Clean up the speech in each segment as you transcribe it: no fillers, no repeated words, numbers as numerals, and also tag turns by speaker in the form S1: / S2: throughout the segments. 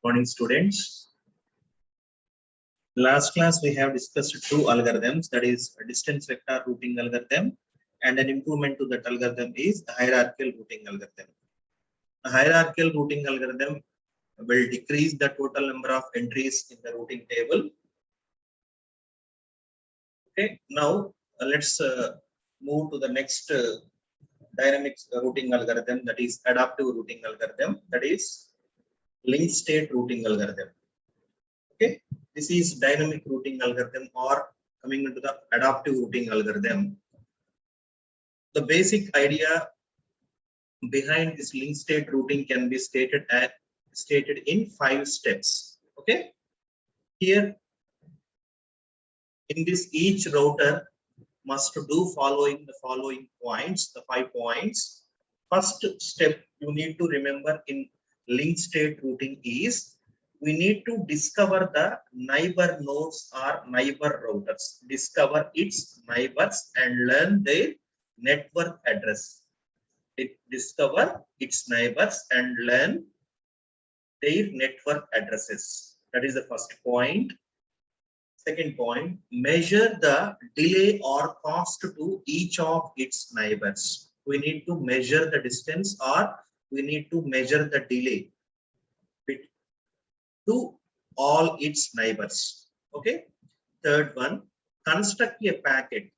S1: Morning, students. Last class we have discussed two algorithms, that is a distance vector routing algorithm, and an improvement to that algorithm is the hierarchical routing algorithm. The hierarchical routing algorithm will decrease the total number of entries in the routing table. Okay, now let's move to the next dynamic routing algorithm, that is adaptive routing algorithm, that is linked state routing algorithm. Okay, this is dynamic routing algorithm, or coming into the adaptive routing algorithm. The basic idea behind this linked state routing can be stated in 5 steps. Okay, here in this each router must do the following points, the 5 points. First step you need to remember in linked state routing is we need to discover the neighbor nodes or neighbor routers, discover its neighbors and learn their network address. Discover its neighbors and learn their network addresses. That is the first point. Second point, measure the delay or cost to each of its neighbors. We need to measure the distance, or we need to measure the delay to all its neighbors. Okay. Third one, construct a packet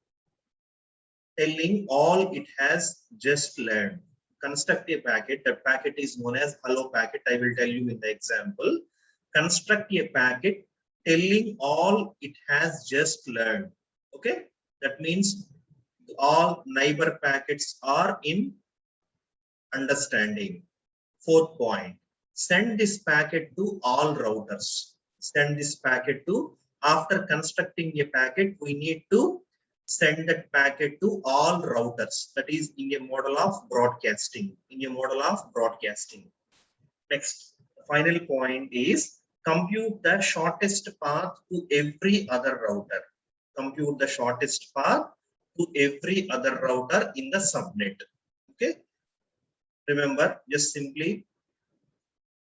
S1: telling all it has just learned. Construct a packet. That packet is known as hello packet. I will tell you in the example. Construct a packet telling all it has just learned. Okay, that means all neighbor packets are in understanding. Fourth point, send this packet to all routers. Send this packet to, after constructing a packet, we need to send that packet to all routers. That is in a model of broadcasting. Next, the final point is compute the shortest path to every other router. Compute the shortest path to every other router in the subnet. Okay. Remember, just simply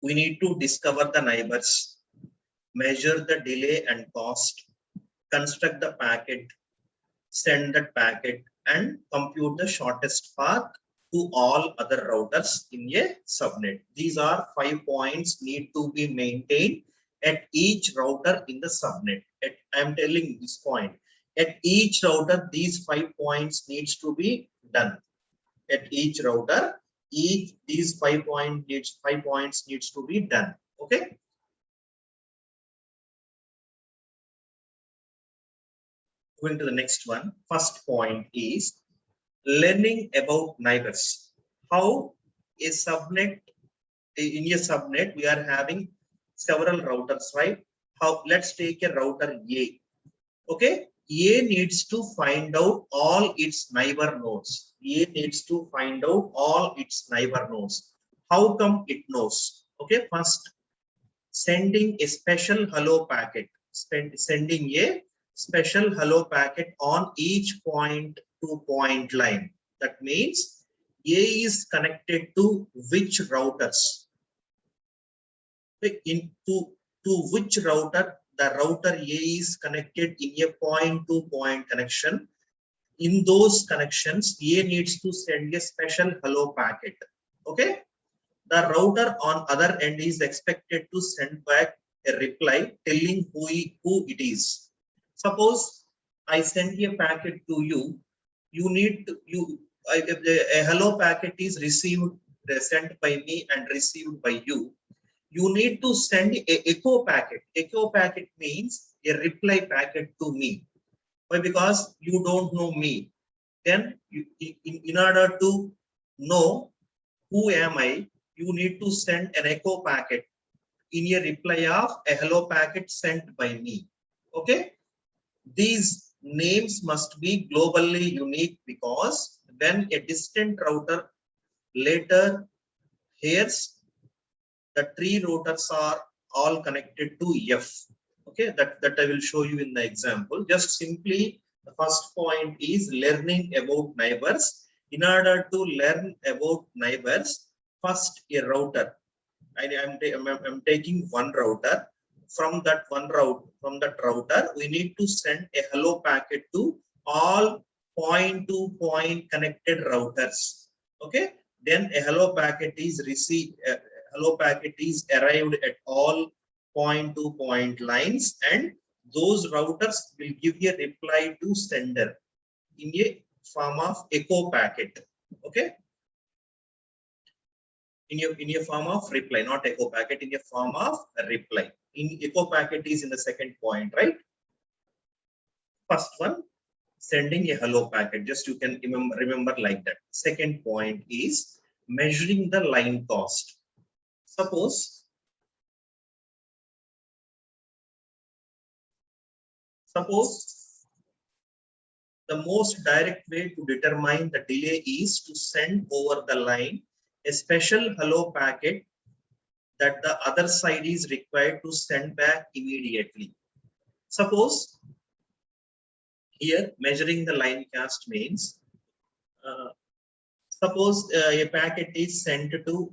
S1: we need to discover the neighbors, measure the delay and cost, construct the packet, send that packet, and compute the shortest path to all other routers in a subnet. These are 5 points need to be maintained at each router in the subnet. I am telling this point. At each router, these 5 points needs to be done. At each router, these 5 points needs to be done. Okay. Going to the next one. First point is learning about neighbors. How a subnet, in a subnet we are having several routers, right? How, let's take a router A. Okay, A needs to find out all its neighbor nodes. A needs to find out all its neighbor nodes. How come it knows? Okay, first sending a special hello packet. Sending a special hello packet on each point to point line. That means A is connected to which routers? To which router? The router A is connected in a point to point connection. In those connections, A needs to send a special hello packet. Okay. The router on other end is expected to send back a reply telling who it is. Suppose I send a packet to you. You need to, a hello packet is received, sent by me and received by you. You need to send a echo packet. Echo packet means a reply packet to me. Why? Because you don't know me. Then in order to know who am I, you need to send an echo packet in a reply of a hello packet sent by me. Okay. These names must be globally unique, because when a distant router later hears, the 3 routers are all connected to F. Okay, that I will show you in the example. Just simply the first point is learning about neighbors. In order to learn about neighbors, first a router. I'm taking one router. From that router, we need to send a hello packet to all point-to-point connected routers. Okay. Then a hello packet is received. Hello packet is arrived at all point-to-point lines, and those routers will give a reply to sender in a form of echo packet. Okay. In a form of reply, not echo packet, in a form of a reply. In echo packet is in the second point, right? First one, sending a hello packet. Just you can remember like that. Second point is measuring the line cost. Suppose the most direct way to determine the delay is to send over the line a special hello packet that the other side is required to send back immediately. Suppose here measuring the line cost means suppose a packet is sent to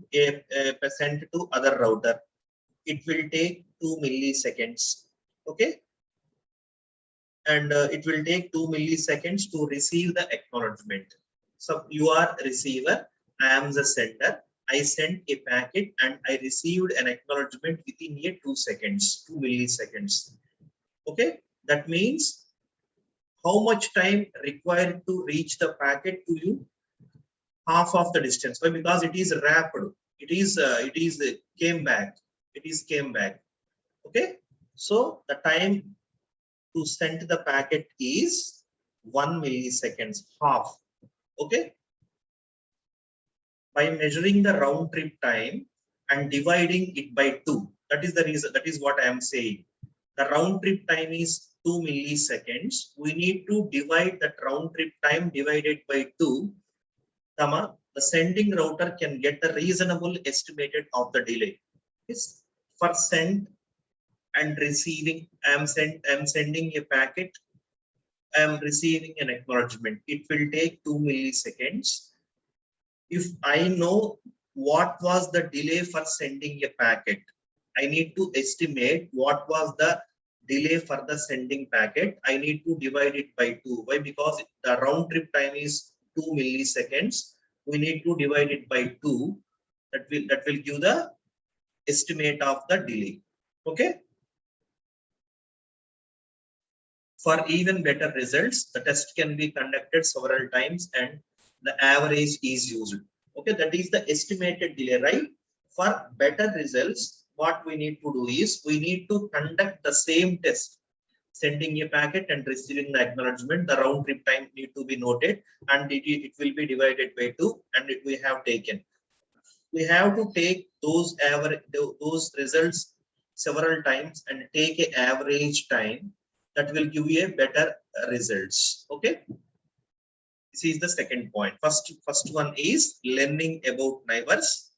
S1: other router. It will take 2 milliseconds. Okay. And it will take 2 milliseconds to receive the acknowledgement. So you are receiver, I am the sender. I sent a packet and I received an acknowledgement within 2 seconds, 2 milliseconds. Okay, that means how much time required to reach the packet to you? Half of the distance. Why? Because it is rapid. It is came back. It is came back. Okay, so the time to send the packet is 1 milliseconds, half. Okay. By measuring the round trip time and dividing it by 2, that is the reason, that is what I am saying. The round trip time is 2 milliseconds. We need to divide that round trip time divided by 2. The sending router can get the reasonable estimated of the delay. It's for send and receiving. I am sending a packet. I am receiving an acknowledgement. It will take 2 milliseconds. If I know what was the delay for sending a packet, I need to estimate what was the delay for the sending packet. I need to divide it by 2. Why? Because the round trip time is 2 milliseconds. We need to divide it by 2. That will give the estimate of the delay. Okay. For even better results, the test can be conducted several times and the average is used. Okay, that is the estimated delay, right? For better results, what we need to do is we need to conduct the same test, sending a packet and receiving the acknowledgement. The round trip time need to be noted and it will be divided by 2, and we have taken. We have to take those results several times and take an average time. That will give you a better results. Okay. This is the second point. First one is learning about neighbors,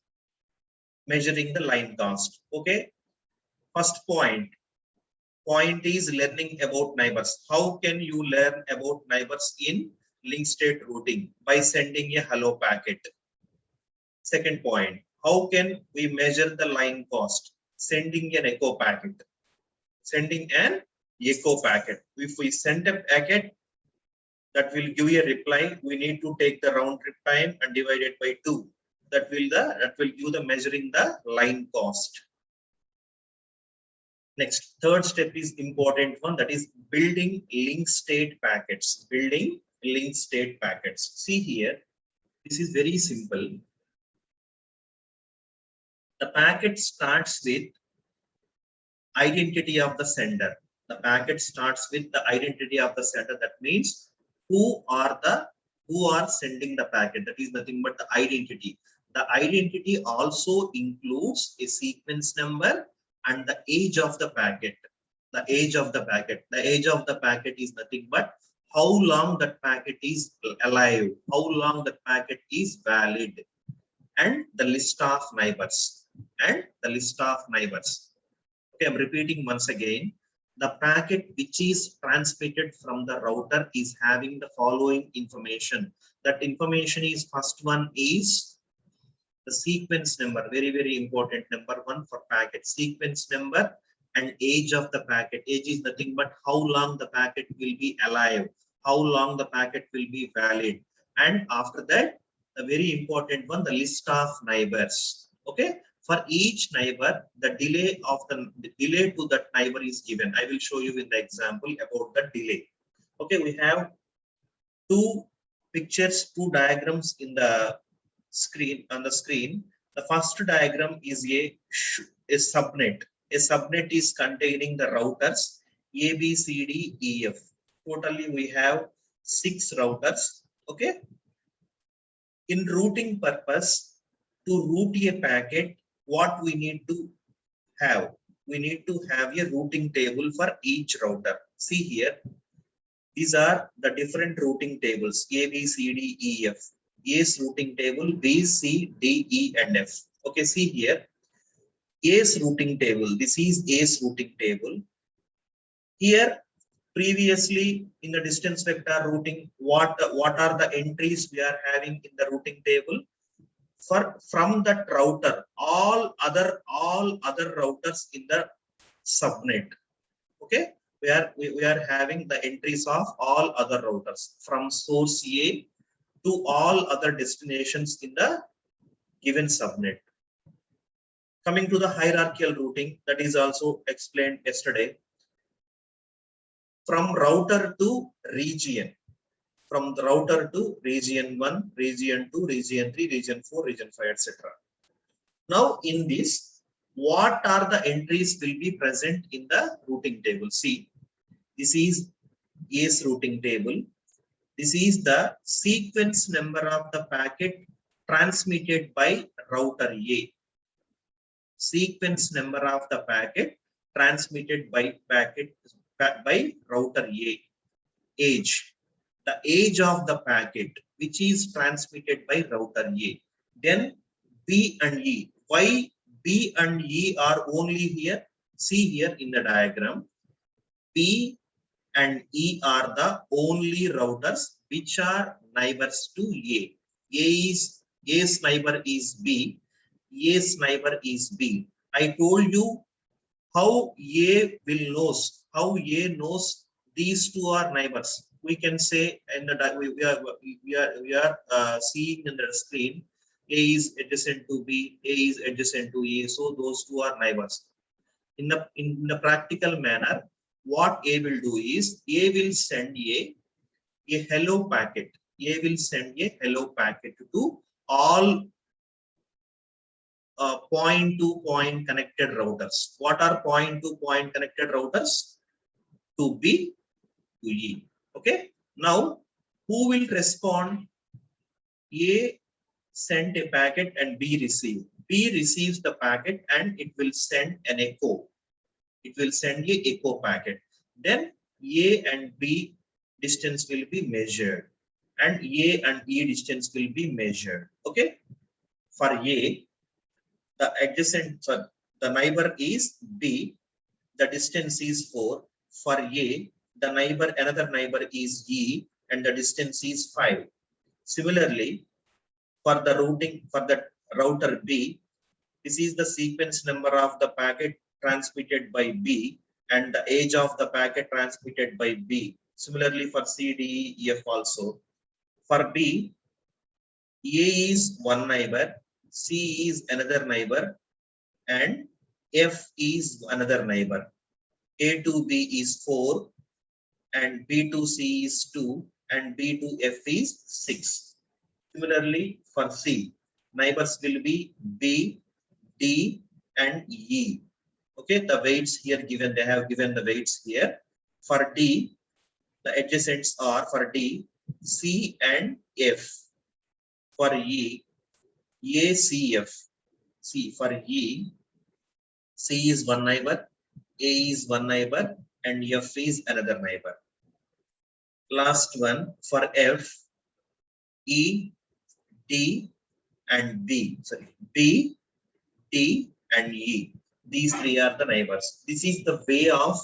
S1: measuring the line cost. Okay. First point is learning about neighbors. How can you learn about neighbors in link state routing? By sending a hello packet. Second point, how can we measure the line cost? Sending an echo packet. Sending an echo packet. If we send a packet, that will give you a reply. We need to take the round trip time and divide it by 2. That will give the measuring the line cost. Next, third step is important one, that is building link state packets. Building link state packets. See here, this is very simple. The packet starts with identity of the sender. The packet starts with the identity of the sender. That means who are sending the packet. That is nothing but the identity. The identity also includes a sequence number and the age of the packet. The age of the packet. The age of the packet is nothing but how long that packet is alive, how long that packet is valid, and the list of neighbors. Okay, I'm repeating once again. The packet which is transmitted from the router is having the following information. That information is, first one is The sequence number, very important. Number one for packet, sequence number and age of the packet. Age is nothing but how long the packet will be alive, how long the packet will be valid. And after that, the very important one, the list of neighbors. Okay, for each neighbor, the delay to that neighbor is given. I will show you in the example about the delay. Okay, we have two pictures, two diagrams in the screen on the screen. The first diagram is a subnet. A subnet is containing the routers A, B, C, D, E, F. Totally we have 6 routers. Okay. In routing purpose, to route a packet, what we need to have? We need to have a routing table for each router. See here, these are the different routing tables A, B, C, D, E, F. A's routing table, B, C, D, E, and F. Okay, see here, A's routing table. This is A's routing table. Here, previously in the distance vector routing, what are the entries we are having in the routing table? From that router, all other routers in the subnet. Okay, we are having the entries of all other routers from source A to all other destinations in the given subnet. Coming to the hierarchical routing, that is also explained yesterday. From router to region, from the router to region 1, region 2, region 3, region 4, region 5, etc. Now in this, what are the entries will be present in the routing table? See, this is A's routing table. This is the sequence number of the packet transmitted by router A. Sequence number of the packet transmitted by router A. Age, the age of the packet which is transmitted by router A. Then B and E. Why B and E are only here? See here in the diagram, B and E are the only routers which are neighbors to A. A's neighbor is B. A's neighbor is B. I told you how A knows these two are neighbors. We can say in the we are seeing in the screen, A is adjacent to B, A is adjacent to A, so those two are neighbors. In the practical manner, what A will do is A will send a hello packet. A will send a hello packet to all point-to-point connected routers. What are point-to-point connected routers? To B, to E. Okay. Now, who will respond? A sent a packet and B received. B receives the packet and it will send an echo. It will send a echo packet. Then A and B distance will be measured, and A and E distance will be measured. Okay. For A, the adjacent, so the neighbor is B, the distance is 4. For A, the another neighbor is E, and the distance is 5. Similarly, for the router B, this is the sequence number of the packet transmitted by B and the age of the packet transmitted by B. Similarly for C, D, E, F also. For B, A is one neighbor, C is another neighbor, and F is another neighbor. A to B is 4, and B to C is 2, and B to F is 6. Similarly, for C, neighbors will be B, D, and E. Okay, the weights here given, they have given the weights here. For D, the adjacents are for D, C and F. For E, A, C, F. See, for E, C is one neighbor, A is one neighbor, and F is another neighbor. Last one for F, E, D, and B. Sorry, B, D, and E. These three are the neighbors. This is the way of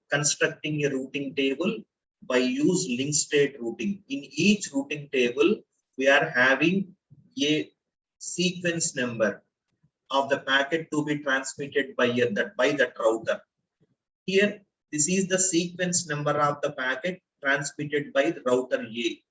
S1: constructing a routing table by use link state routing. In each routing table, we are having a sequence number of the packet to be transmitted by that router. Here, this is the sequence number of the packet transmitted by the router A.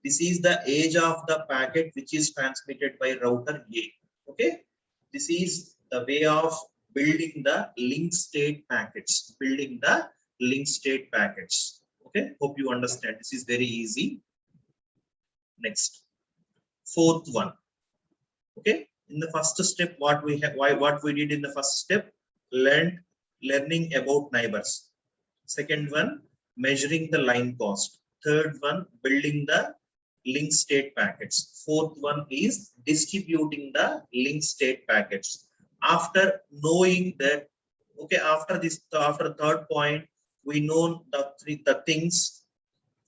S1: This is the age of the packet which is transmitted by router A. Okay, this is the way of building the link state packets. Building the link state packets. Okay, hope you understand. This is very easy. Next, fourth one. Okay, in the first step, what we did in the first step, learning about neighbors. Second one, measuring the line cost. Third one, building the link state packets. Fourth one is distributing the link state packets. After knowing that, okay, after third point, we know the things.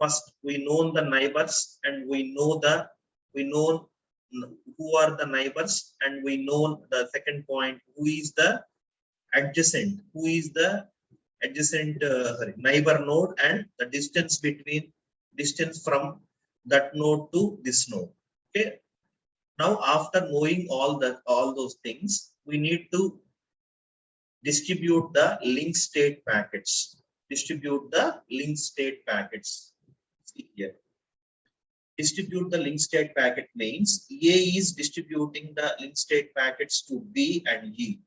S1: First, we know the neighbors, and we know who are the neighbors, and we know the second point, who is the adjacent neighbor node, and the distance from that node to this node. Okay, now after knowing all those things, we need to distribute the link state packets. See here, distribute the link state packet means A is distributing the link state packets to B and E.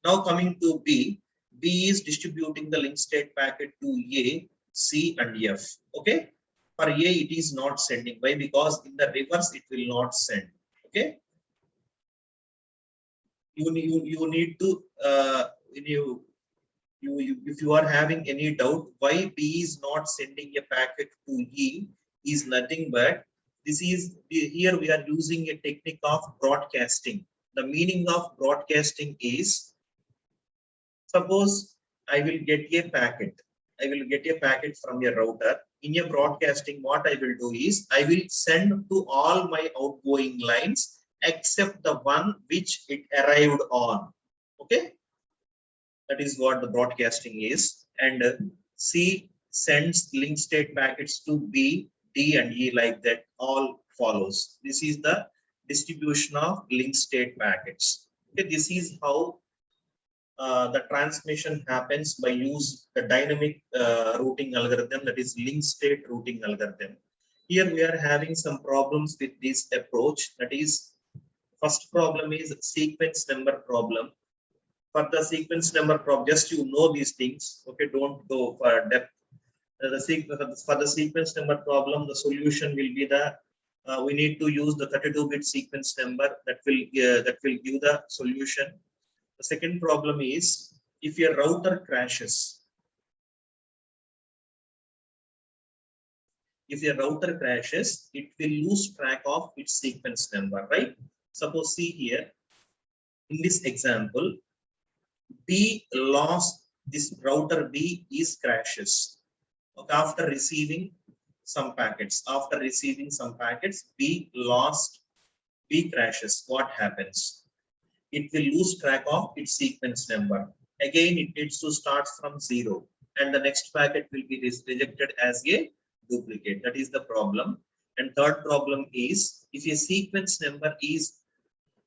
S1: Now coming to B is distributing the link state packet to A, C and F. Okay, for A it is not sending. Why? Because in the reverse it will not send. Okay, you need to if you are having any doubt why B is not sending a packet to E, is nothing but here we are using a technique of broadcasting. The meaning of broadcasting is, suppose I will get a packet from a router. In a broadcasting, what I will do is I will send to all my outgoing lines except the one which it arrived on. Okay, that is what the broadcasting is. And C sends link state packets to B, D and E, like that, all follows. This is the distribution of link state packets. Okay, this is how the transmission happens by use the dynamic routing algorithm, that is link state routing algorithm. Here we are having some problems with this approach. That is, first problem is sequence number problem. For the sequence number problem, just you know these things. Okay, don't go for depth. For the sequence number problem, the solution will be the we need to use the 32-bit sequence number that will give the solution. The second problem is, if your router crashes, it will lose track of its sequence number, right? Suppose, see here, in this example, this router B is crashes. Okay, after receiving some packets, B crashes. What happens? It will lose track of its sequence number. Again, it needs to start from 0, and the next packet will be rejected as a duplicate. That is the problem. And third problem is, if a sequence number is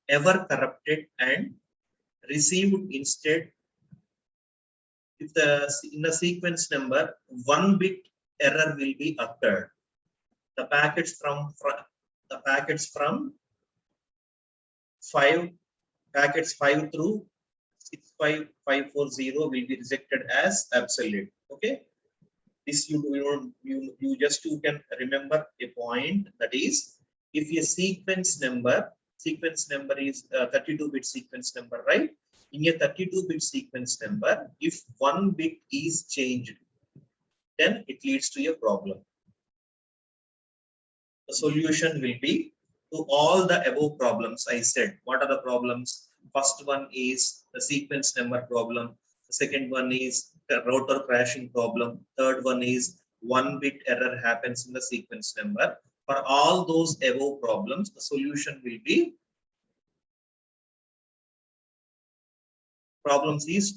S1: ever corrupted and received instead, if in the sequence number 1 bit error will be occurred, the packets from 5 through 65540 will be rejected as absolute. Okay, this you can remember a point, that is, if a sequence number is 32-bit sequence number, right? In a 32-bit sequence number, if 1 bit is changed, then it leads to a problem. The solution will be to all the above problems I said. What are the problems? First one is the sequence number problem. The second one is the router crashing problem. Third one is 1 bit error happens in the sequence number. For all those above problems, the solution will be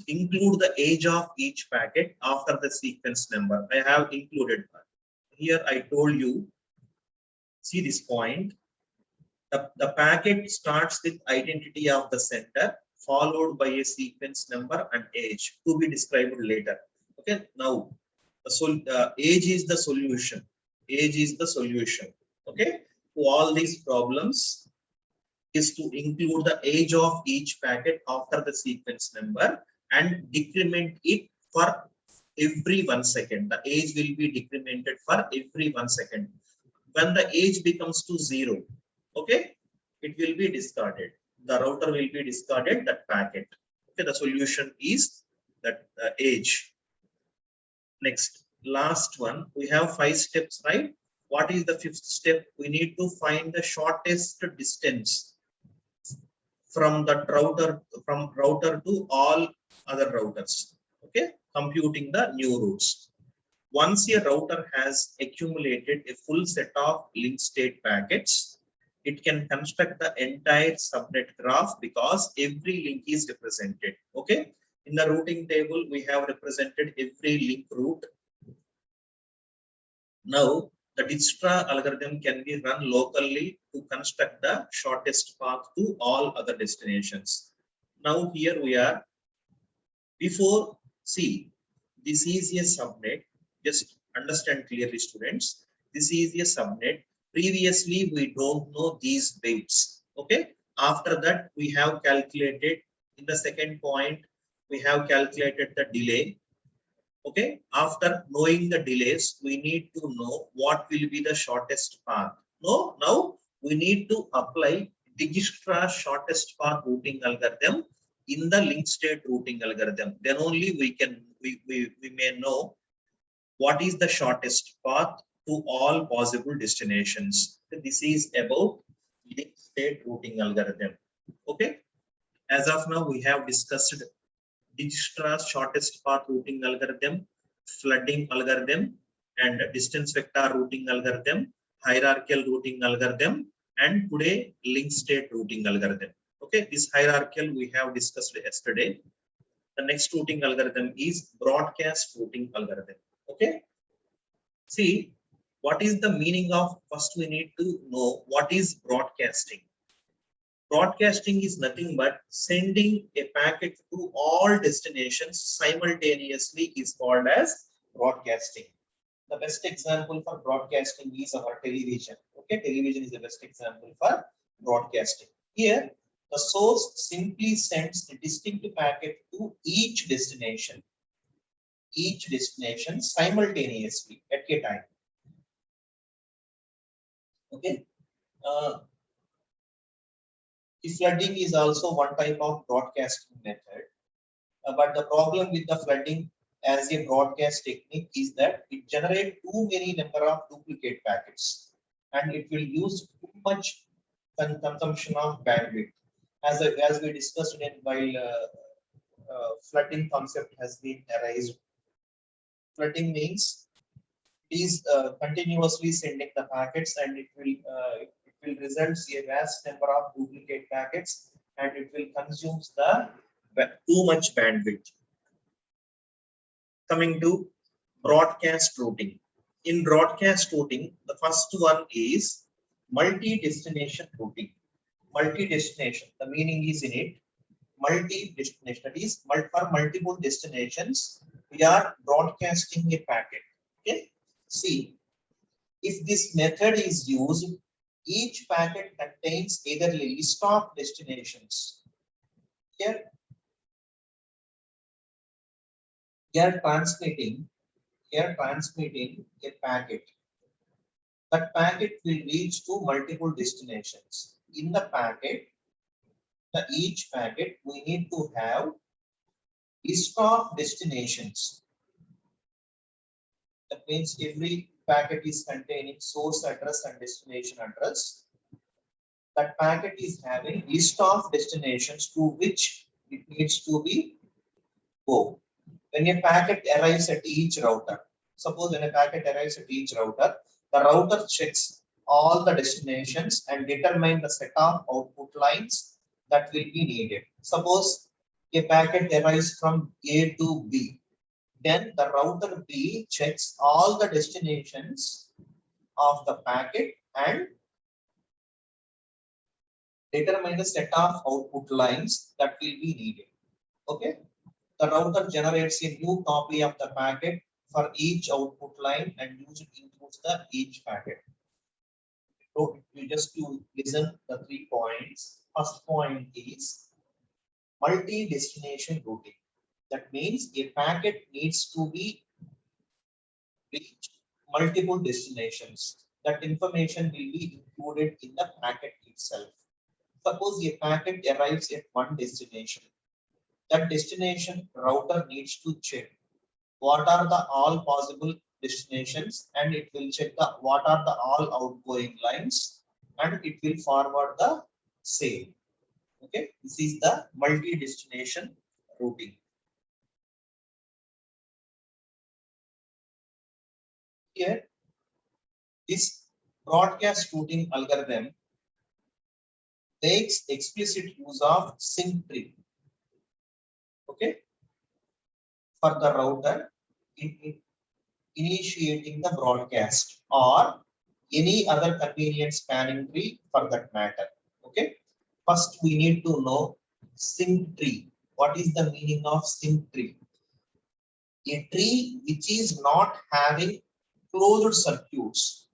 S1: include the age of each packet after the sequence number. I have included that. Here I told you, see this point. The packet starts with identity of the sender, followed by a sequence number and age to be described later. Okay, now the age is the solution. Age is the solution. Okay, to all these problems is to include the age of each packet after the sequence number and decrement it for every 1 second. The age will be decremented for every 1 second. When the age becomes to 0, okay, it will be discarded. The router will be discarded that packet. Okay, the solution is that age. Next, last one, we have 5 steps, right? What is the 5th step? We need to find the shortest distance from router to all other routers. Okay, computing the new routes. Once a router has accumulated a full set of link state packets, it can construct the entire subnet graph because every link is represented. Okay, in the routing table we have represented every link route. Now the Dijkstra algorithm can be run locally to construct the shortest path to all other destinations. Now here we are. Before, see, this is a subnet. Just understand clearly, students. This is a subnet. Previously, we don't know these weights. Okay. After that, we have calculated in the second point, we have calculated the delay. Okay. After knowing the delays, we need to know what will be the shortest path. No, now we need to apply Dijkstra shortest path routing algorithm in the link state routing algorithm. Then only we may know what is the shortest path to all possible destinations. So this is about link state routing algorithm. Okay. As of now, we have discussed Dijkstra's shortest path routing algorithm, flooding algorithm, and distance vector routing algorithm, hierarchical routing algorithm, and today link state routing algorithm. Okay, this hierarchical we have discussed yesterday. The next routing algorithm is broadcast routing algorithm. Okay, see what is the meaning of, first we need to know what is broadcasting. Broadcasting is nothing but sending a packet to all destinations simultaneously is called as broadcasting. The best example for broadcasting is our television. Okay, television is the best example for broadcasting. Here, the source simply sends the distinct packet to each destination simultaneously at a time. Okay. Flooding is also one type of broadcasting method. But the problem with the flooding as a broadcast technique is that it generates too many number of duplicate packets and it will use too much consumption of bandwidth. As we discussed in while flooding concept has been raised. Flooding means it is continuously sending the packets and it will result in a vast number of duplicate packets and it will consume the too much bandwidth. Coming to broadcast routing. In broadcast routing, the first one is multi-destination routing. Multi-destination, the meaning is in it, multi-destination, that is for multiple destinations, we are broadcasting a packet. Okay, see, if this method is used, each packet contains either a list of destinations. Here, are transmitting a packet. That packet will reach to multiple destinations. In the packet, each packet, we need to have list of destinations. That means every packet is containing source address and destination address. That packet is having list of destinations to which it needs to be go. When a packet arrives at each router, suppose when a packet arrives at each router, the router checks all the destinations and determine the set of output lines that will be needed. Suppose a packet arrives from A to B. Then the router B checks all the destinations of the packet and determine the set of output lines that will be needed. Okay. The router generates a new copy of the packet for each output line and usually includes the each packet. So you just to listen the 3 points. First point is multi-destination routing. That means a packet needs to be reached multiple destinations. That information will be included in the packet itself. Suppose a packet arrives at one destination. That destination router needs to check what are the all possible destinations, and it will check the what are the all outgoing lines, and it will forward the same. Okay, this is the multi-destination routing. Here, this broadcast routing algorithm takes explicit use of sync tree. Okay, for the router in initiating the broadcast or any other convenient spanning tree for that matter. Okay, first we need to know sync tree. What is the meaning of sync tree? A tree which is not having closed circuits,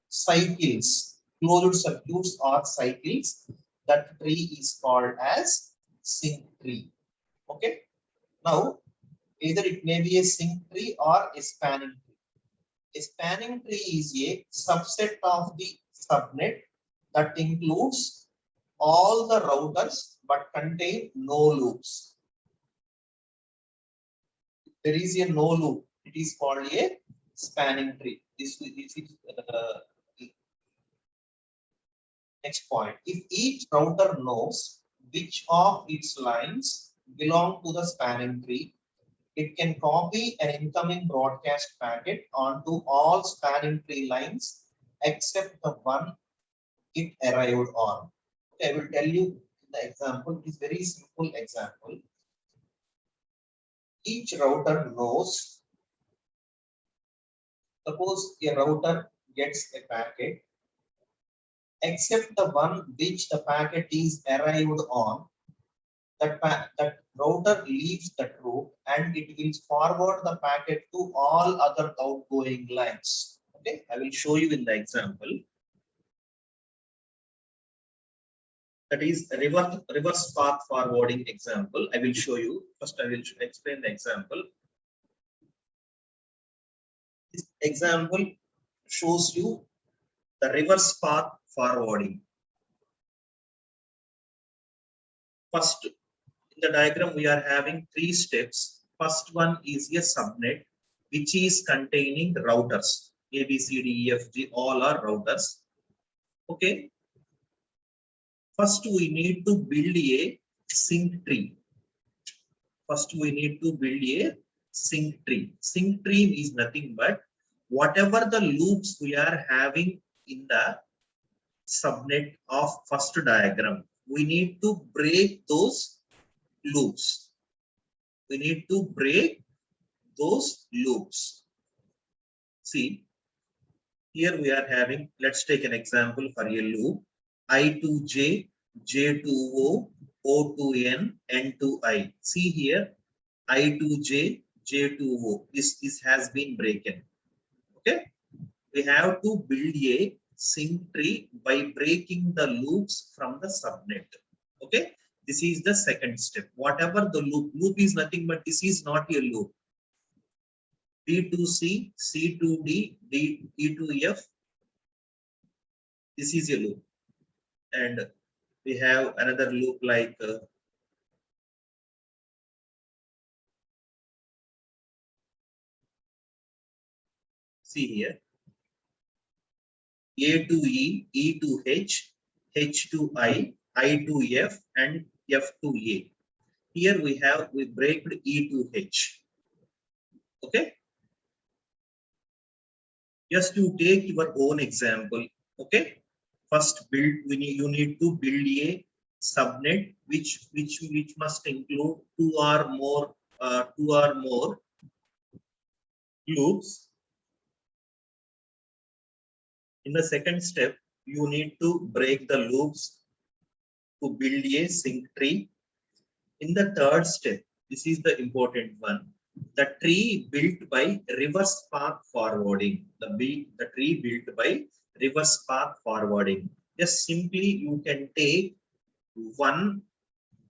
S1: cycles, closed circuits or cycles, that tree is called as sync tree. Okay, now either it may be a sync tree or a spanning tree. A spanning tree is a subset of the subnet that includes all the routers but contain no loops. There is a no loop. It is called a spanning tree. This is next point. If each router knows which of its lines belong to the spanning tree, it can copy an incoming broadcast packet onto all spanning tree lines except the one it arrived on. Okay, I will tell you the example. It is very simple example. Each router knows, suppose a router gets a packet, except the one which the packet is arrived on, that router leaves that route and it will forward the packet to all other outgoing lines. Okay, I will show you in the example. That is reverse path forwarding example. I will show you. First, I will explain the example. This example shows you the reverse path forwarding. First, in the diagram, we are having 3 steps. First one is a subnet, which is containing routers. A, B, C, D, E, F, G, all are routers. Okay. First, we need to build a sync tree. First, we need to build a sync tree. Sync tree is nothing but whatever the loops we are having in the subnet of first diagram, we need to break those loops. We need to break those loops. See, here we are having, let's take an example for a loop. I to J, J to O, O to N, N to I. See here, I to J, J to O. This has been broken. Okay, we have to build a sync tree by breaking the loops from the subnet. Okay, this is the second step. Whatever the loop is nothing but this is not a loop. B to C, C to D, E to F. This is a loop. And we have another loop like see here, A to E, E to H, H to I to F, and F to A. Here we break E to H. Okay. Just to take your own example. Okay. First, you need to build a subnet which must include two or more loops. In the second step, you need to break the loops to build a sync tree. In the third step, this is the important one. The tree built by reverse path forwarding. The tree built by reverse path forwarding. Just simply you can take one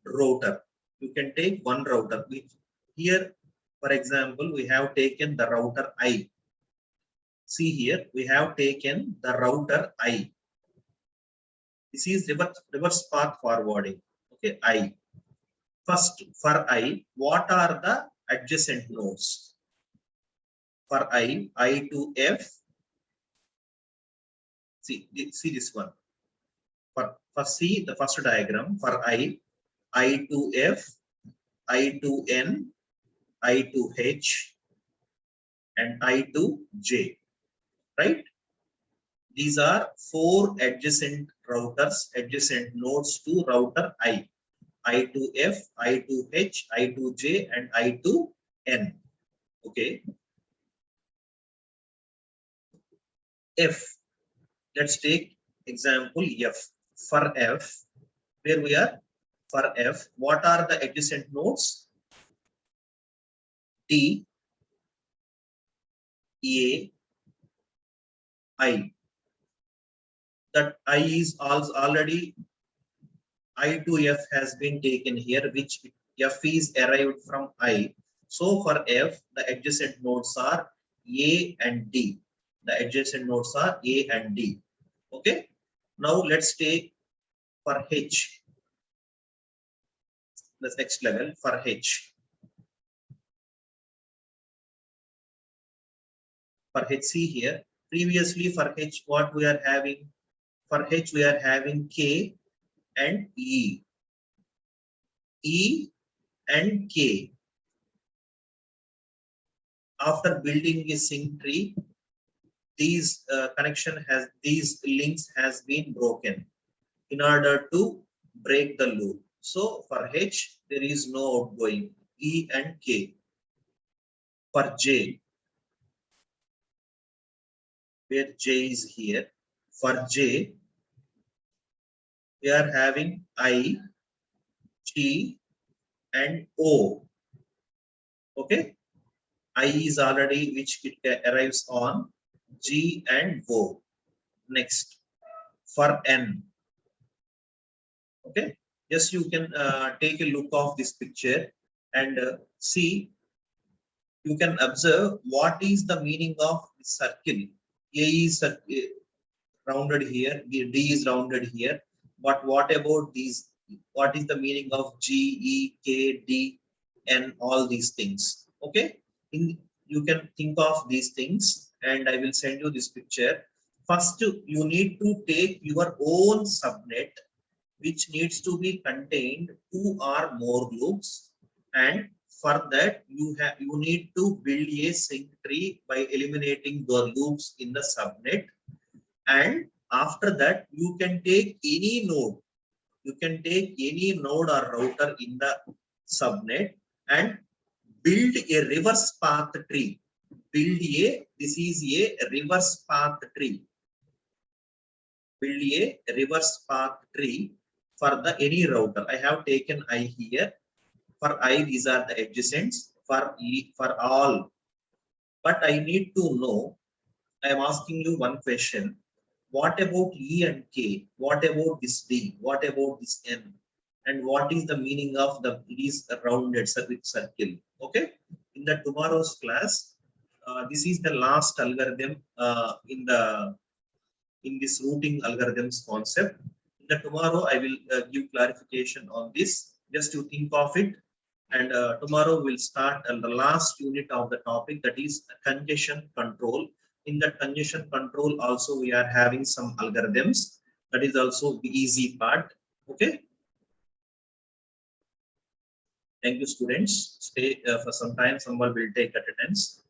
S1: router. You can take one router. Which here, for example, we have taken the router I. See here, we have taken the router I. This is reverse path forwarding. Okay, I. First, for I, what are the adjacent nodes? For I to F. See this one. For C, the first diagram, for I to F, I to N, I to H, and I to J, right? These are 4 adjacent routers, adjacent nodes to router I to F, I to H, I to J, and I to N. Okay. F. Let's take example F. For F, where we are, for F, what are the adjacent nodes? D, A, I. That I is also already, I to F has been taken here, which F is arrived from I. So for F, the adjacent nodes are A and D. The adjacent nodes are A and D. Okay. Now let's take for H. The next level for H. For HC here, previously for H, what we are having? For H, we are having K and E. E and K. After building a sync tree, these these links has been broken in order to break the loop. So for H, there is no outgoing, E and K. For J, where J is here, for J, we are having I, G, and O. Okay, I is already which it arrives on, G and O. Next, for N. Okay, just you can take a look of this picture and see. You can observe what is the meaning of the circle. A is rounded here, D is rounded here. But what about these? What is the meaning of G, E, K, D, N, all these things? Okay, you can think of these things, and I will send you this picture. First, you need to take your own subnet, which needs to be contained 2 or more loops, and for that you need to build a sync tree by eliminating the loops in the subnet. And after that, you can take any node. You can take any node or router in the subnet and build a reverse path tree. This is a reverse path tree. Build a reverse path tree for the any router. I have taken I here. For I, these are the adjacents. For E, for all. But I need to know, I am asking you one question. What about E and K? What about this D? What about this N? And what is the meaning of these rounded circle? Okay. In the tomorrow's class, this is the last algorithm in this routing algorithms concept. In the tomorrow, I will give clarification on this. Just to think of it. And tomorrow we'll start the last unit of the topic, that is congestion control. In the congestion control also we are having some algorithms. That is also the easy part. Okay. Thank you, students. Stay for some time. Someone will take attendance.